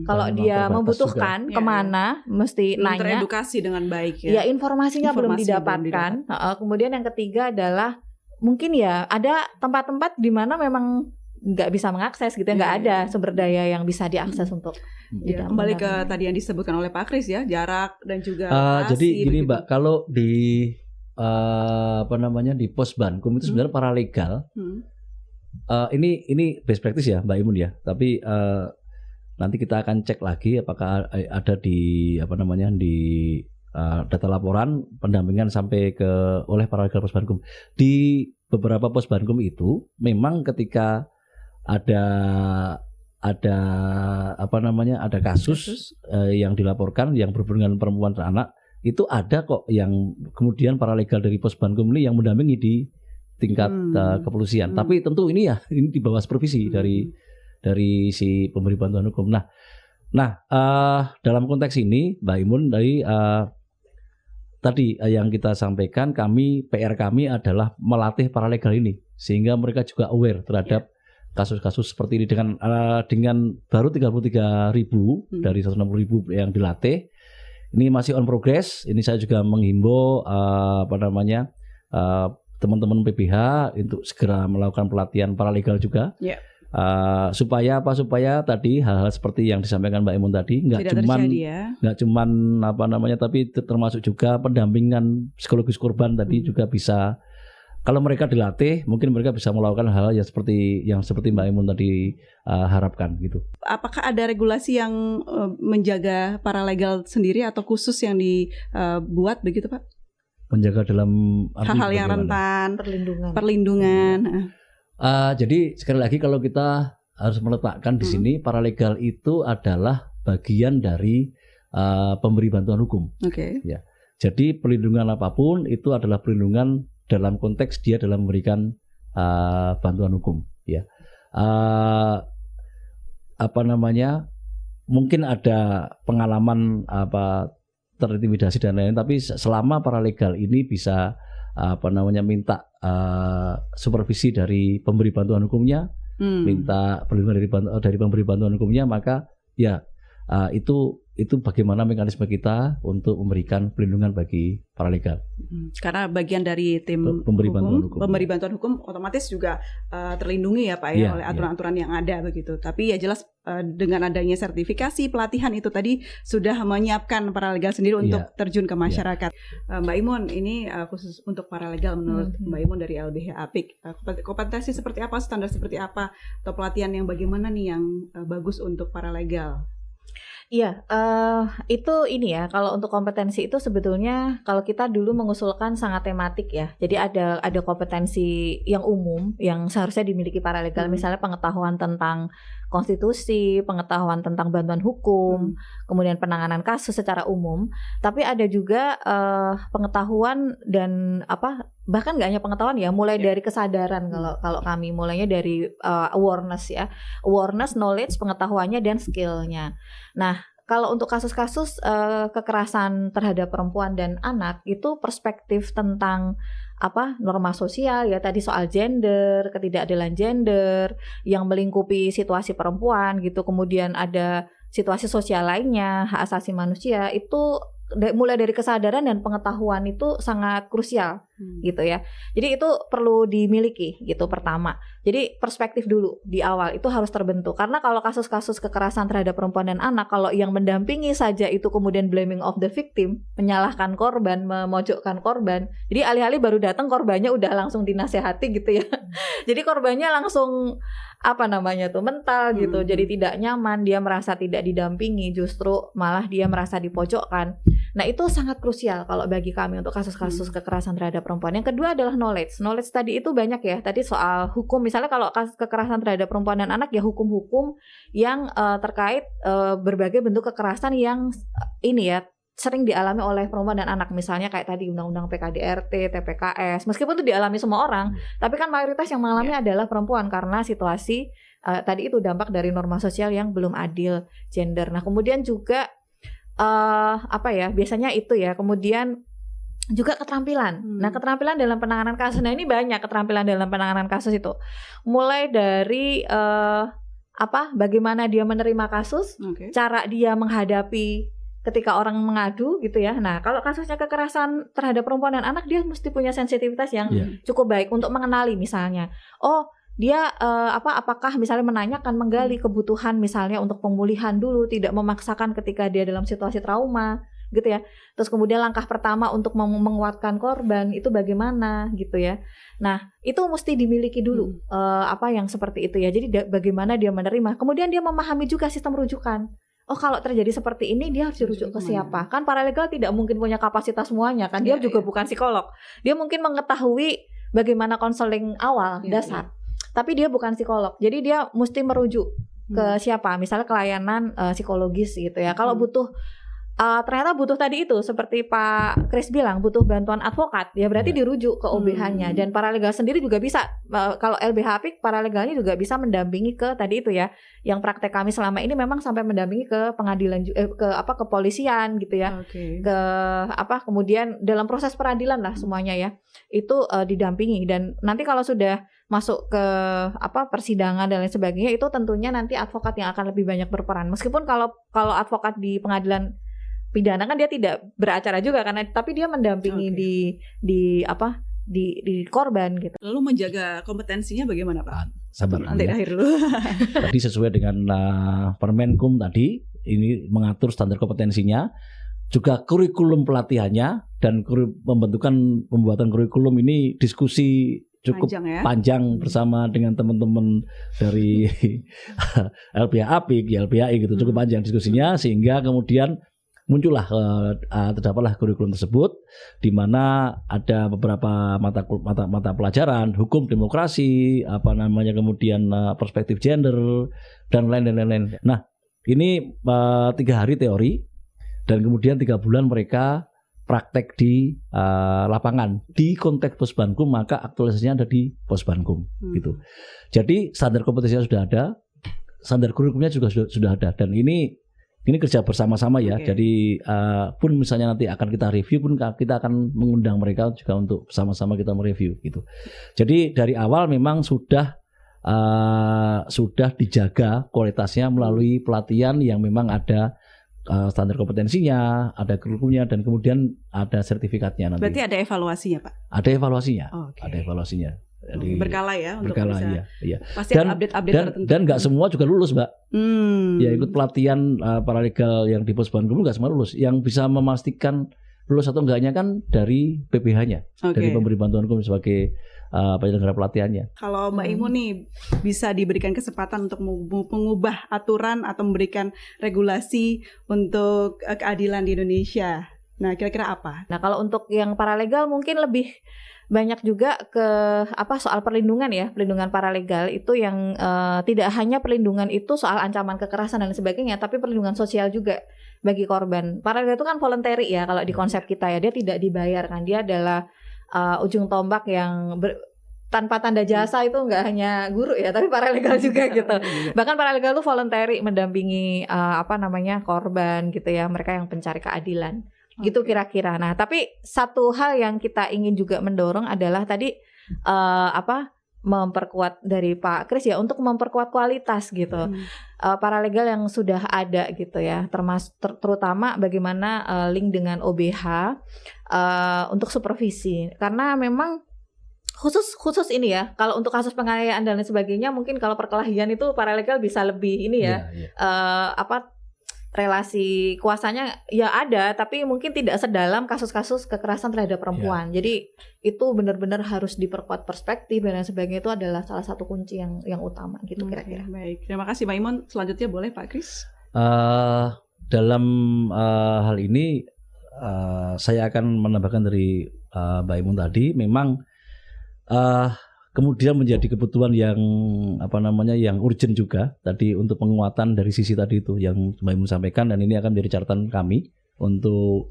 Kalau dia membutuhkan kemana mesti belum nanya. Teredukasi dengan baik ya. Ya informasinya belum didapatkan. Kemudian yang ketiga adalah mungkin ya ada tempat-tempat di mana memang nggak bisa mengakses gitu ya, nggak ada sumber daya yang bisa diakses untuk kembali ke tadi yang disebutkan oleh Pak Kris ya, jarak dan juga jadi gini begitu. Mbak, kalau di di Posbankum itu sebenarnya paralegal ini best practice ya Mbak Imun ya, tapi nanti kita akan cek lagi apakah ada di di data laporan pendampingan sampai oleh paralegal Posbankum. Di beberapa Posbankum itu memang ketika ada kasus yang dilaporkan yang berhubungan dengan perempuan dan anak, itu ada kok yang kemudian paralegal dari Posbankum ini yang mendampingi di tingkat kepolisian. Tapi tentu ini di bawah supervisi dari si pemberi bantuan hukum. Nah, dalam konteks ini Mbak Imun tadi yang kita sampaikan, PR kami adalah melatih paralegal ini sehingga mereka juga aware terhadap kasus-kasus seperti ini dengan baru 33.000 dari 160.000 yang dilatih. Ini masih on progress. Ini saya juga menghimbau teman-teman PPH untuk segera melakukan pelatihan paralegal juga. Supaya tadi hal-hal seperti yang disampaikan Mbak Imun tadi nggak cuman tapi termasuk juga pendampingan psikologis korban tadi juga bisa. Kalau mereka dilatih, mungkin mereka bisa melakukan hal yang seperti Mbak Imun tadi harapkan gitu. Apakah ada regulasi yang menjaga paralegal sendiri atau khusus yang dibuat begitu Pak? Menjaga dalam hal-hal yang rentan, perlindungan. Jadi sekali lagi kalau kita harus meletakkan di sini, paralegal itu adalah bagian dari pemberi bantuan hukum. Ya. Jadi perlindungan apapun itu adalah perlindungan dalam konteks dia dalam memberikan bantuan hukum. Ya. Mungkin ada pengalaman terintimidasi dan lain-lain, tapi selama paralegal ini bisa minta supervisi dari pemberi bantuan hukumnya, minta perlindungan dari pemberi bantuan hukumnya, maka ya itu bagaimana mekanisme kita untuk memberikan perlindungan bagi paralegal. Karena bagian dari tim pemberi bantuan hukum otomatis juga terlindungi ya Pak oleh aturan-aturan yang ada begitu. Tapi ya jelas dengan adanya sertifikasi pelatihan itu tadi sudah menyiapkan paralegal sendiri untuk terjun ke masyarakat. Mbak Imun, ini khusus untuk paralegal menurut Mbak Imun dari LBH Apik, kompetensi seperti apa, standar seperti apa, atau pelatihan yang bagaimana nih yang bagus untuk paralegal? Iya, itu ini ya, kalau untuk kompetensi itu sebetulnya kalau kita dulu mengusulkan sangat tematik ya. Jadi ada kompetensi yang umum yang seharusnya dimiliki paralegal, misalnya pengetahuan tentang konstitusi, pengetahuan tentang bantuan hukum, kemudian penanganan kasus secara umum. Tapi ada juga pengetahuan dan bahkan nggak hanya pengetahuan ya, mulai dari kesadaran kalau kami mulainya dari awareness ya, awareness, knowledge, pengetahuannya dan skillnya. Nah, kalau untuk kasus-kasus kekerasan terhadap perempuan dan anak itu perspektif tentang norma sosial ya, tadi soal gender, ketidakadilan gender yang melingkupi situasi perempuan gitu, kemudian ada situasi sosial lainnya, hak asasi manusia, itu mulai dari kesadaran dan pengetahuan itu sangat krusial gitu ya. Jadi itu perlu dimiliki gitu pertama. Jadi perspektif dulu di awal itu harus terbentuk, karena kalau kasus-kasus kekerasan terhadap perempuan dan anak, kalau yang mendampingi saja itu kemudian blaming of the victim, menyalahkan korban, memojokkan korban, jadi alih-alih baru datang korbannya udah langsung dinasehati gitu ya. Jadi korbannya langsung mental gitu, jadi tidak nyaman, dia merasa tidak didampingi, justru malah dia merasa dipojokkan. Nah itu sangat krusial kalau bagi kami untuk kasus-kasus kekerasan terhadap perempuan. Yang kedua adalah knowledge tadi itu banyak ya, tadi soal hukum, misalnya kalau kasus kekerasan terhadap perempuan dan anak ya hukum-hukum yang terkait berbagai bentuk kekerasan yang ini ya sering dialami oleh perempuan dan anak, misalnya kayak tadi undang-undang PKDRT, TPKS, meskipun itu dialami semua orang, tapi kan mayoritas yang mengalami adalah perempuan karena situasi tadi itu dampak dari norma sosial yang belum adil gender. Nah kemudian juga biasanya itu ya, kemudian juga keterampilan. Nah keterampilan dalam penanganan kasus, nah ini banyak keterampilan dalam penanganan kasus itu, mulai dari bagaimana dia menerima kasus, cara dia menghadapi ketika orang mengadu gitu ya. Nah, kalau kasusnya kekerasan terhadap perempuan dan anak, dia mesti punya sensitivitas yang cukup baik untuk mengenali misalnya. Oh, dia apakah misalnya menanyakan, menggali kebutuhan misalnya untuk pemulihan dulu, tidak memaksakan ketika dia dalam situasi trauma gitu ya. Terus kemudian langkah pertama untuk menguatkan korban itu bagaimana gitu ya. Nah, itu mesti dimiliki dulu yang seperti itu ya. Jadi bagaimana dia menerima. Kemudian dia memahami juga sistem rujukan. Oh, kalau terjadi seperti ini dia harus dirujuk ke siapa? Kan paralegal tidak mungkin punya kapasitas semuanya kan. Dia juga bukan psikolog. Dia mungkin mengetahui bagaimana konseling awal dasar. Tapi dia bukan psikolog. Jadi dia mesti merujuk ke siapa? Misalnya kelayanan psikologis gitu ya. Kalau butuh ternyata butuh tadi itu seperti Pak Kris bilang butuh bantuan advokat ya, berarti dirujuk ke OBH-nya. Dan paralegal sendiri juga bisa kalau LBH Apik, paralegalnya juga bisa mendampingi ke tadi itu ya, yang praktek kami selama ini memang sampai mendampingi ke pengadilan ke kepolisian gitu ya, ke kemudian dalam proses peradilan lah semuanya ya, itu didampingi. Dan nanti kalau sudah masuk ke persidangan dan lain sebagainya, itu tentunya nanti advokat yang akan lebih banyak berperan. Meskipun kalau advokat di pengadilan pidana kan dia tidak beracara juga karena, tapi dia mendampingi di korban gitu. Lalu menjaga kompetensinya bagaimana Pak? Sabar nanti akhir dulu. Tadi sesuai dengan Permenkum tadi, ini mengatur standar kompetensinya, juga kurikulum pelatihannya, dan pembuatan kurikulum ini diskusi cukup panjang bersama dengan teman-teman dari LBH Apik, LBHI gitu, cukup panjang diskusinya, sehingga kemudian muncullah terdapatlah kurikulum tersebut, di mana ada beberapa mata pelajaran hukum demokrasi, kemudian perspektif gender dan lain-lain. Nah, ini 3 hari teori dan kemudian 3 bulan mereka praktek di lapangan di konteks Posbankum, maka aktualisasinya ada di Posbankum gitu. Jadi standar kompetensinya sudah ada, standar kurikulumnya juga sudah ada, dan ini kerja bersama-sama ya. Jadi pun misalnya nanti akan kita review pun kita akan mengundang mereka juga untuk sama-sama kita mereview gitu. Jadi dari awal memang sudah dijaga kualitasnya melalui pelatihan yang memang ada standar kompetensinya, ada kurikulumnya, dan kemudian ada sertifikatnya nanti. Berarti ada evaluasinya Pak? Ada evaluasinya, ada evaluasinya. Jadi, berkala ya untuk bisa. Iya. Pasti ada update tertentu. Dan nggak semua juga lulus, Mbak. Ya, ikut pelatihan paralegal yang di Posbankum nggak semua lulus. Yang bisa memastikan lulus atau enggaknya kan dari PPH-nya, dari pemberi bantuan hukum sebagai penyelenggara pelatihannya. Kalau Mbak Imun nih bisa diberikan kesempatan untuk mengubah aturan atau memberikan regulasi untuk keadilan di Indonesia, nah kira-kira apa? Nah, kalau untuk yang paralegal mungkin lebih banyak juga ke soal perlindungan ya, perlindungan paralegal itu yang tidak hanya perlindungan itu soal ancaman kekerasan dan sebagainya, tapi perlindungan sosial juga bagi korban. Paralegal itu kan voluntary ya kalau di konsep kita ya, dia tidak dibayar kan, dia adalah ujung tombak yang tanpa tanda jasa, itu nggak hanya guru ya, tapi paralegal juga gitu. Bahkan paralegal itu voluntary mendampingi korban gitu ya, mereka yang pencari keadilan. Gitu kira-kira. Nah, tapi satu hal yang kita ingin juga mendorong adalah tadi memperkuat dari Pak Kris ya, untuk memperkuat kualitas gitu. Paralegal yang sudah ada gitu ya, terutama bagaimana link dengan OBH untuk supervisi. Karena memang khusus ini ya, kalau untuk kasus penganiayaan dan lain sebagainya, mungkin kalau perkelahian itu paralegal bisa lebih ini ya, relasi kuasanya ya ada, tapi mungkin tidak sedalam kasus-kasus kekerasan terhadap perempuan. Jadi itu benar-benar harus diperkuat perspektif dan lain sebagainya, itu adalah salah satu kunci yang utama gitu kira-kira. Baik, terima kasih Mbak Imun. Selanjutnya boleh Pak Kris. Dalam hal ini saya akan menambahkan dari Mbak Imun tadi, memang kemudian menjadi kebutuhan yang yang urgent juga tadi untuk penguatan dari sisi tadi itu yang Mbak Imun sampaikan, dan ini akan menjadi catatan kami untuk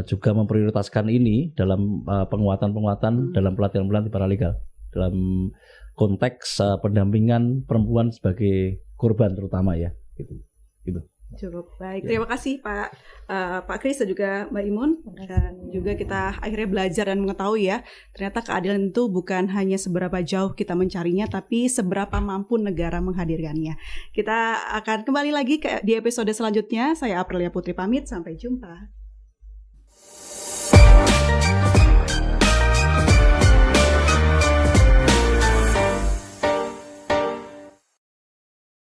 juga memprioritaskan ini dalam penguatan dalam pelatihan paralegal dalam konteks pendampingan perempuan sebagai korban terutama ya gitu. Cukup baik. Terima kasih Pak Kris dan juga Mbak Imun. Dan juga kita akhirnya belajar dan mengetahui ya, ternyata keadilan itu bukan hanya seberapa jauh kita mencarinya, tapi seberapa mampu negara menghadirkannya. Kita akan kembali lagi di episode selanjutnya. Saya Aprilia Putri pamit, sampai jumpa.